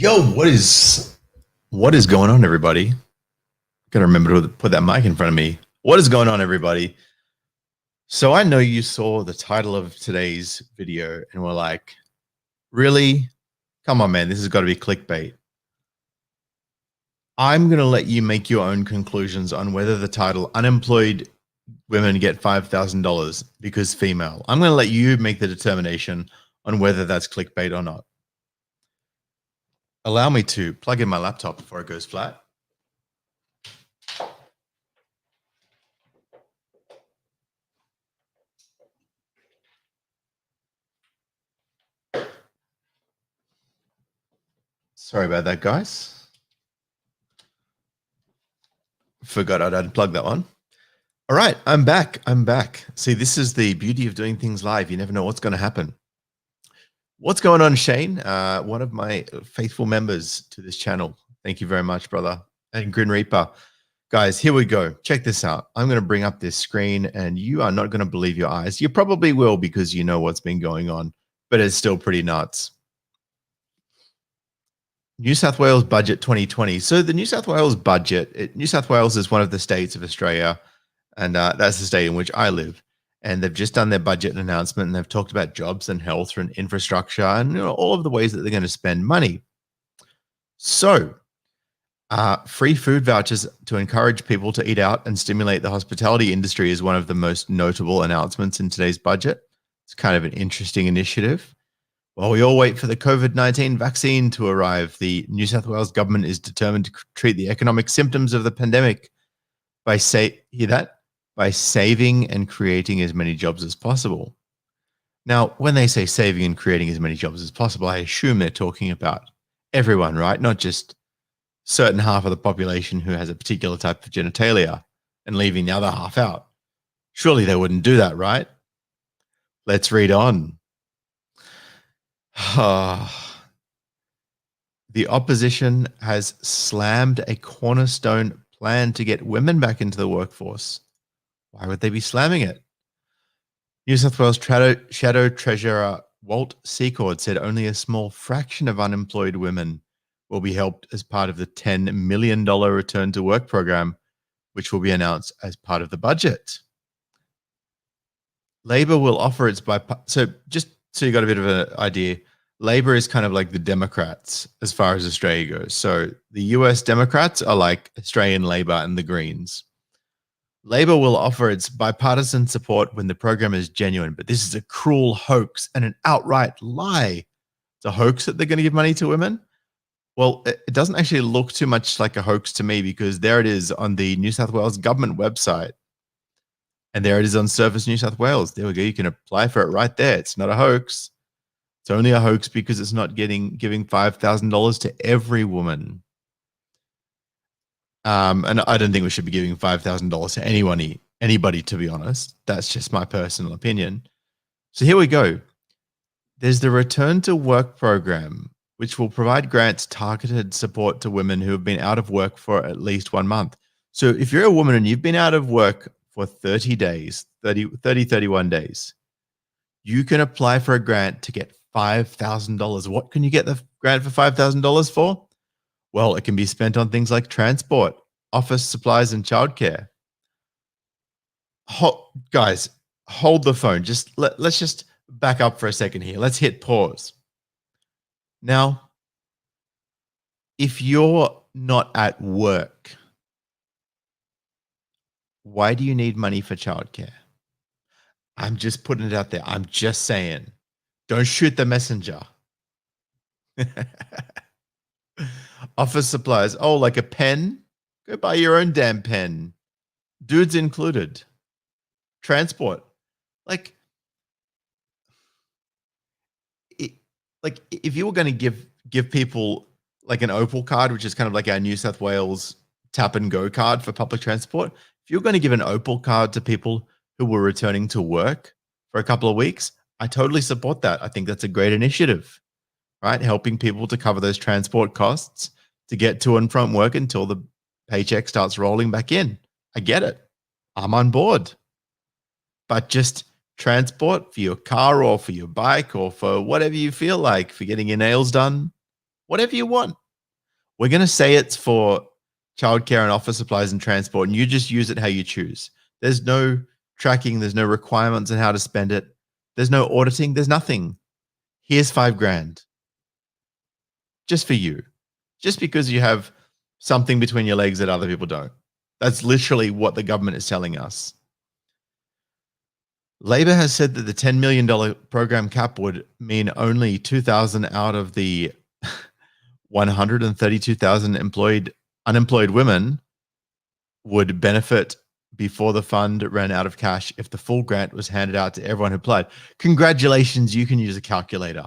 Yo, what is going on, everybody? Gotta remember to put that mic in front of me. What is going on, everybody? So I know you saw the title of today's video and were like, really? Come on, man, this has got to be clickbait. I'm gonna let you make your own conclusions on whether the title "Unemployed Women Get $5,000 Because Female." I'm gonna let you make the determination on whether that's clickbait or not. Allow me to plug in my laptop before it goes flat. Sorry about that, guys. Forgot I'd unplug that one. All right, I'm back. See, this is the beauty of doing things live. You never know what's going to happen. What's going on, Shane? One of my faithful members to this channel. Thank you very much, brother. And Grin Reaper. Guys, here we go. Check this out. I'm going to bring up this screen, and you are not going to believe your eyes. You probably will because you know what's been going on, but it's still pretty nuts. New South Wales budget 2020. So the New South Wales budget, New South Wales is one of the states of Australia, and that's the state in which I live. And they've just done their budget announcement, and they've talked about jobs and health and infrastructure and all of the ways that they're going to spend money. So free food vouchers to encourage people to eat out and stimulate the hospitality industry is one of the most notable announcements in today's budget. It's kind of an interesting initiative. While we all wait for the COVID-19 vaccine to arrive, the New South Wales government is determined to treat the economic symptoms of the pandemic by saving and creating as many jobs as possible. Now, when they say saving and creating as many jobs as possible, I assume they're talking about everyone, right? Not just certain half of the population who has a particular type of genitalia and leaving the other half out. Surely they wouldn't do that, right? Let's read on. The opposition has slammed a cornerstone plan to get women back into the workforce. Why would they be slamming it? New South Wales Shadow Treasurer Walt Secord said only a small fraction of unemployed women will be helped as part of the $10 million return to work program, which will be announced as part of the budget. Labor will offer its so just so you got a bit of an idea, Labor is kind of like the Democrats as far as Australia goes. So the US Democrats are like Australian Labor and the Greens. Labor will offer its bipartisan support when the program is genuine, but this is a cruel hoax and an outright lie. It's a hoax that they're going to give money to women. Well, it doesn't actually look too much like a hoax to me because there it is on the New South Wales government website. And there it is on Surface New South Wales. There we go. You can apply for it right there. It's not a hoax. It's only a hoax because it's not giving $5,000 to every woman. And I don't think we should be giving $5,000 to anybody, to be honest. That's just my personal opinion. So here we go. There's the Return to Work program, which will provide grants targeted support to women who have been out of work for at least 1 month. So if you're a woman and you've been out of work for 30 days, 31 days, you can apply for a grant to get $5,000. What can you get the grant for $5,000 for? Well, it can be spent on things like transport, office supplies, and childcare. Guys, hold the phone. Let's just back up for a second here. Let's hit pause. Now, if you're not at work, why do you need money for childcare? I'm just putting it out there. I'm just saying. Don't shoot the messenger. Office supplies. Oh, like a pen? Go buy your own damn pen. Dudes included. Transport. Like if you were going to give people like an Opal card, which is kind of like our New South Wales tap and go card for public transport, if you're going to give an Opal card to people who were returning to work for a couple of weeks, I totally support that. I think that's a great initiative, right? Helping people to cover those transport costs to get to and from work until the paycheck starts rolling back in. I get it. I'm on board. But just transport for your car or for your bike or for whatever you feel like, for getting your nails done, whatever you want. We're going to say it's for childcare and office supplies and transport, and you just use it how you choose. There's no tracking. There's no requirements on how to spend it. There's no auditing. There's nothing. Here's $5,000 just for you, just because you have something between your legs that other people don't. That's literally what the government is telling us. Labor has said that the $10 million program cap would mean only 2,000 out of the 132,000 unemployed women would benefit before the fund ran out of cash if the full grant was handed out to everyone who applied. Congratulations, you can use a calculator.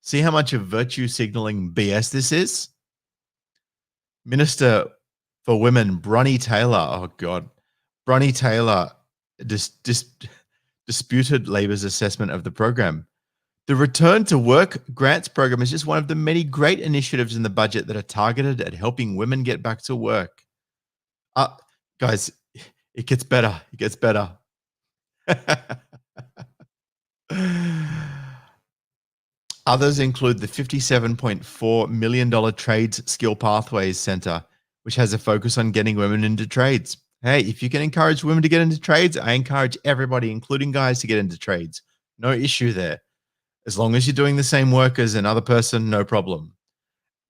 See how much of virtue signaling BS this is? Minister for Women, Bronnie Taylor, oh God, Bronnie Taylor disputed Labor's assessment of the program. The Return to Work Grants program is just one of the many great initiatives in the budget that are targeted at helping women get back to work. Guys, it gets better. It gets better. Others include the $57.4 million Trades Skill Pathways Center, which has a focus on getting women into trades. Hey, if you can encourage women to get into trades, I encourage everybody, including guys, to get into trades. No issue there. As long as you're doing the same work as another person, no problem.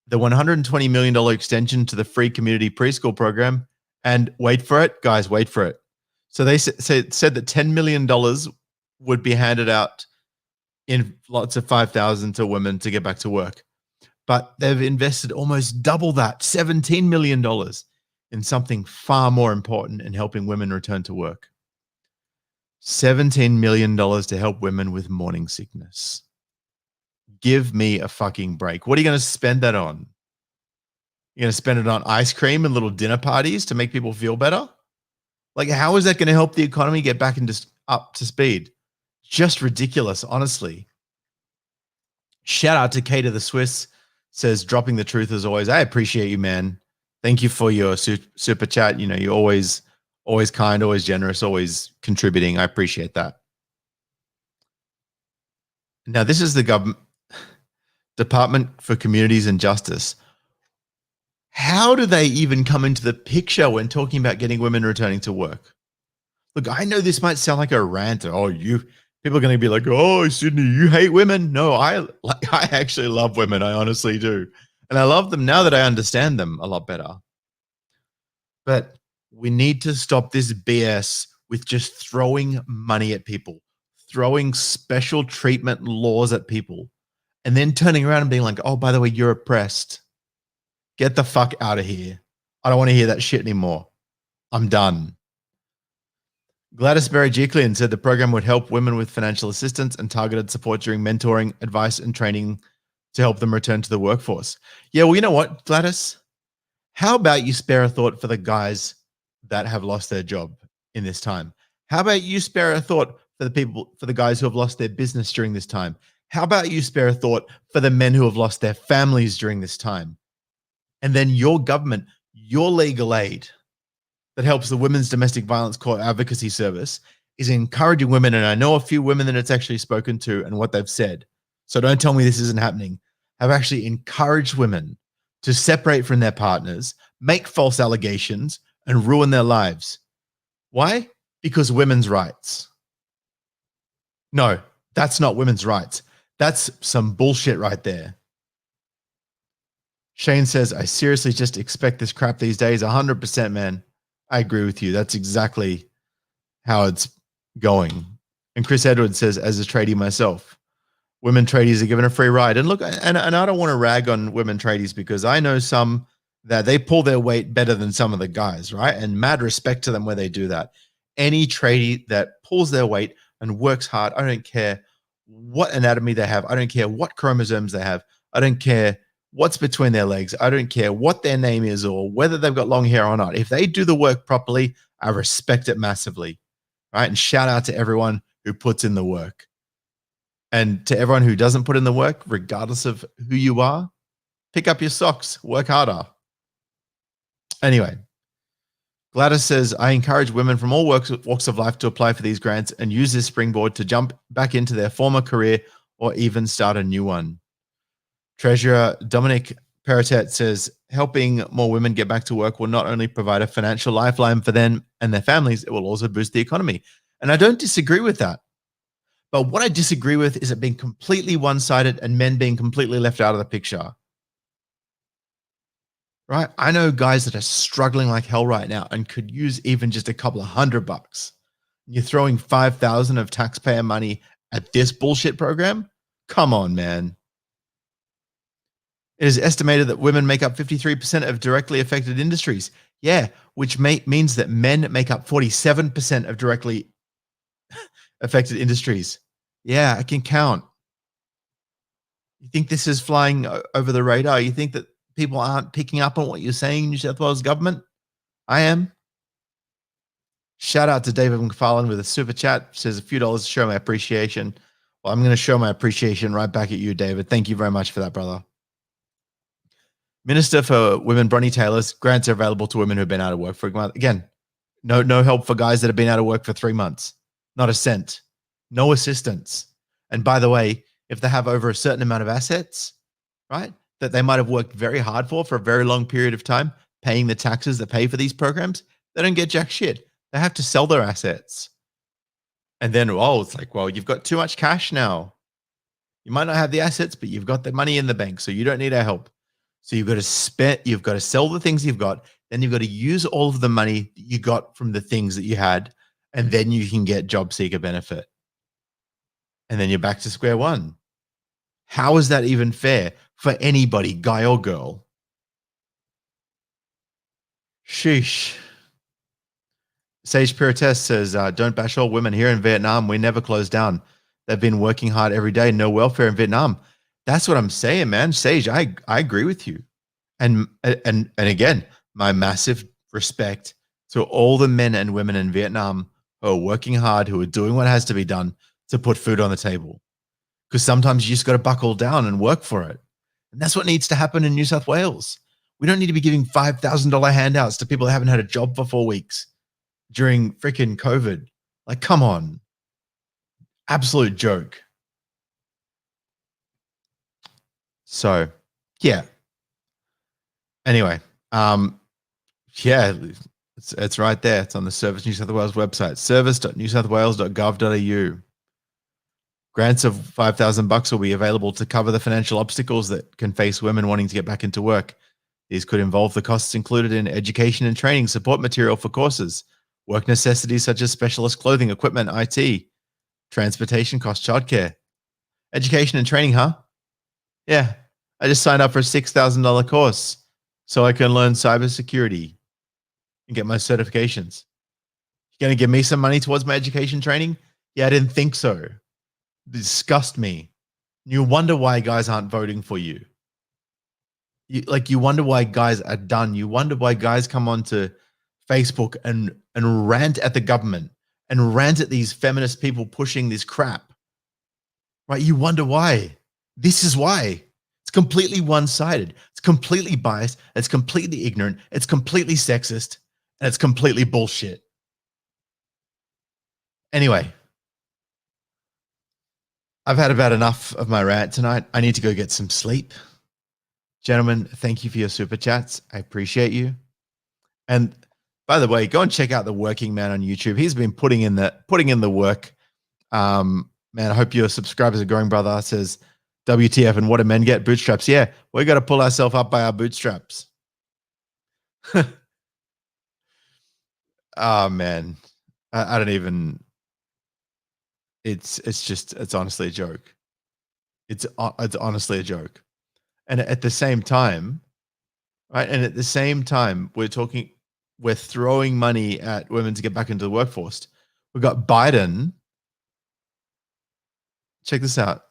The $120 million extension to the free community preschool program, and wait for it, guys, wait for it. So they said that $10 million would be handed out in lots of 5,000 to women to get back to work. But they've invested almost double that, $17 million, in something far more important in helping women return to work. $17 million to help women with morning sickness. Give me a fucking break. What are you going to spend that on? You're going to spend it on ice cream and little dinner parties to make people feel better? Like, how is that going to help the economy get back up to speed? Just ridiculous, honestly. Shout out to Kate of the Swiss, says, dropping the truth as always. I appreciate you, man. Thank you for your super chat. You know, you're always kind, always generous, always contributing. I appreciate that. Now, this is the government Department for Communities and Justice. How do they even come into the picture when talking about getting women returning to work? Look, I know this might sound like a rant. People are going to be like, oh, Sydney, you hate women. No, I actually love women. I honestly do. And I love them now that I understand them a lot better. But we need to stop this BS with just throwing money at people, throwing special treatment laws at people, and then turning around and being like, oh, by the way, you're oppressed. Get the fuck out of here. I don't want to hear that shit anymore. I'm done. Gladys Berejiklian said the program would help women with financial assistance and targeted support during mentoring, advice, and training to help them return to the workforce. Yeah, well, you know what, Gladys? How about you spare a thought for the guys that have lost their job in this time? How about you spare a thought for the guys who have lost their business during this time? How about you spare a thought for the men who have lost their families during this time? And then your government, your legal aid that helps the Women's Domestic Violence Court Advocacy Service is encouraging women, and I know a few women that it's actually spoken to and what they've said, so don't tell me this isn't happening, have actually encouraged women to separate from their partners, make false allegations, and ruin their lives. Why? Because women's rights. No, that's not women's rights. That's some bullshit right there. Shane says, I seriously just expect this crap these days. 100%, man. I agree with you. That's exactly how it's going. And Chris Edwards says, as a tradie myself, women tradies are given a free ride. And look, and I don't want to rag on women tradies because I know some that they pull their weight better than some of the guys, right? And mad respect to them where they do that. Any tradie that pulls their weight and works hard, I don't care what anatomy they have. I don't care what chromosomes they have. I don't care what's between their legs. I don't care what their name is or whether they've got long hair or not. If they do the work properly, I respect it massively, right? And shout out to everyone who puts in the work. And to everyone who doesn't put in the work, regardless of who you are, pick up your socks, work harder. Anyway, Gladys says, I encourage women from all walks of life to apply for these grants and use this springboard to jump back into their former career or even start a new one. Treasurer Dominic Perrottet says helping more women get back to work will not only provide a financial lifeline for them and their families, it will also boost the economy. And I don't disagree with that. But what I disagree with is it being completely one-sided and men being completely left out of the picture. Right? I know guys that are struggling like hell right now and could use even just a couple of $100. You're throwing 5,000 of taxpayer money at this bullshit program? Come on, man. It is estimated that women make up 53% of directly affected industries. Yeah, which means that men make up 47% of directly affected industries. Yeah, I can count. You think this is flying over the radar? You think that people aren't picking up on what you're saying, New South Wales government? I am. Shout out to David McFarlane with a super chat. Says a few dollars to show my appreciation. Well, I'm going to show my appreciation right back at you, David. Thank you very much for that, brother. Minister for Women, Bronnie Taylor's grants are available to women who've been out of work for a month. Again, no help for guys that have been out of work for 3 months. Not a cent. No assistance. And by the way, if they have over a certain amount of assets, right, that they might have worked very hard for a very long period of time, paying the taxes that pay for these programs, they don't get jack shit. They have to sell their assets. And then, it's like, well, you've got too much cash now. You might not have the assets, but you've got the money in the bank, so you don't need our help. So you've got to sell the things you've got. Then you've got to use all of the money that you got from the things that you had, and then you can get job seeker benefit. And then you're back to square one. How is that even fair for anybody, guy or girl? Sheesh. Sage Pirates says, don't bash all women here in Vietnam. We never close down. They've been working hard every day. No welfare in Vietnam. That's what I'm saying, man. Sage, I agree with you. And again, my massive respect to all the men and women in Vietnam who are working hard, who are doing what has to be done to put food on the table. Because sometimes you just got to buckle down and work for it. And that's what needs to happen in New South Wales. We don't need to be giving $5,000 handouts to people that haven't had a job for 4 weeks during freaking COVID. Like, come on. Absolute joke. So, yeah. Anyway, yeah, it's right there. It's on the Service New South Wales website, service.newsouthwales.gov.au. Grants of $5,000 will be available to cover the financial obstacles that can face women wanting to get back into work. These could involve the costs included in education and training, support material for courses, work necessities such as specialist clothing, equipment, IT, transportation costs, childcare. Education and training, huh? Yeah. I just signed up for a $6,000 course so I can learn cybersecurity and get my certifications. You're going to give me some money towards my education training? Yeah, I didn't think so. Disgust me. You wonder why guys aren't voting for you. You wonder why guys are done. You wonder why guys come onto Facebook and rant at the government and rant at these feminist people pushing this crap. Right? You wonder why. This is why. It's completely one-sided. It's completely biased. It's completely ignorant. It's completely sexist. And it's completely bullshit. Anyway, I've had about enough of my rant tonight. I need to go get some sleep. Gentlemen, thank you for your super chats. I appreciate you. And by the way, go and check out the Working Man on YouTube. He's been putting in the work. Man, I hope your subscribers are growing, brother. Says WTF, and what do men get? Bootstraps. Yeah, we got to pull ourselves up by our bootstraps. Oh man, I don't even. It's honestly a joke. It's honestly a joke. And at the same time, right? And at the same time, we're throwing money at women to get back into the workforce. We've got Biden. Check this out.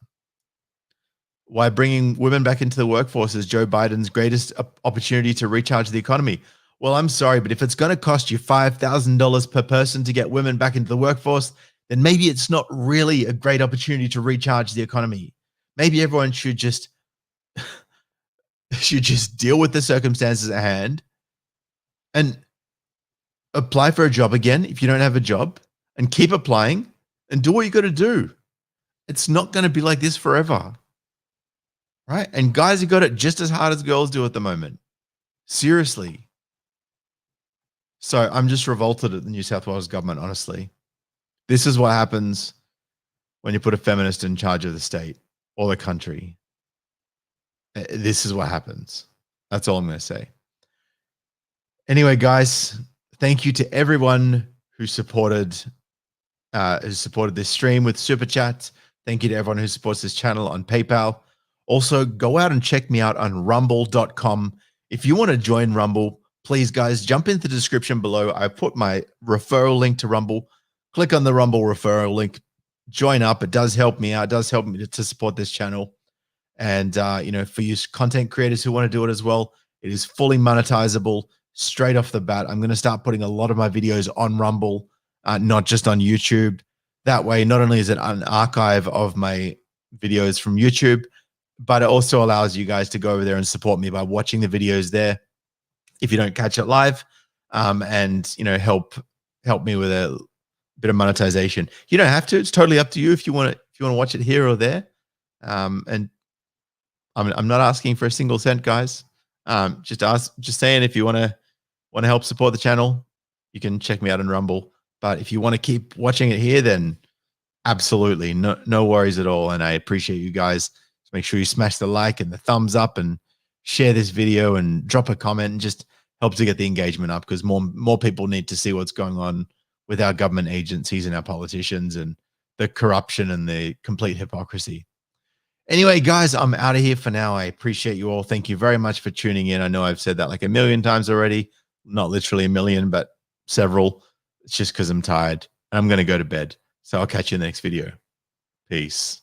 Why bringing women back into the workforce is Joe Biden's greatest opportunity to recharge the economy. Well, I'm sorry, but if it's going to cost you $5,000 per person to get women back into the workforce, then maybe it's not really a great opportunity to recharge the economy. Maybe everyone should just deal with the circumstances at hand and apply for a job again if you don't have a job, and keep applying and do what you got to do. It's not going to be like this forever. right? And guys have got it just as hard as girls do at the moment. Seriously. So I'm just revolted at the New South Wales government, honestly. This is what happens when you put a feminist in charge of the state or the country. This is what happens. That's all I'm going to say. Anyway, guys, thank you to everyone who supported this stream with super chats. Thank you to everyone who supports this channel on PayPal. Also, go out and check me out on rumble.com. If you want to join Rumble, please, guys, jump into the description below. I put my referral link to Rumble. Click on the Rumble referral link. Join up. It does help me out. It does help me to support this channel. And, for you content creators who want to do it as well, it is fully monetizable straight off the bat. I'm going to start putting a lot of my videos on Rumble, not just on YouTube. That way, not only is it an archive of my videos from YouTube, but it also allows you guys to go over there and support me by watching the videos there if you don't catch it live, and help me with a bit of monetization. You don't have to; it's totally up to you if you want to watch it here or there. And I'm not asking for a single cent, guys. Just saying, if you want to help support the channel, you can check me out on Rumble. But if you want to keep watching it here, then absolutely no worries at all. And I appreciate you guys. So make sure you smash the like and the thumbs up and share this video and drop a comment and just help to get the engagement up, because more people need to see what's going on with our government agencies and our politicians and the corruption and the complete hypocrisy. Anyway, guys, I'm out of here for now. I appreciate you all. Thank you very much for tuning in. I know I've said that like a million times already. Not literally a million, but several. It's just because I'm tired and I'm going to go to bed. So I'll catch you in the next video. Peace.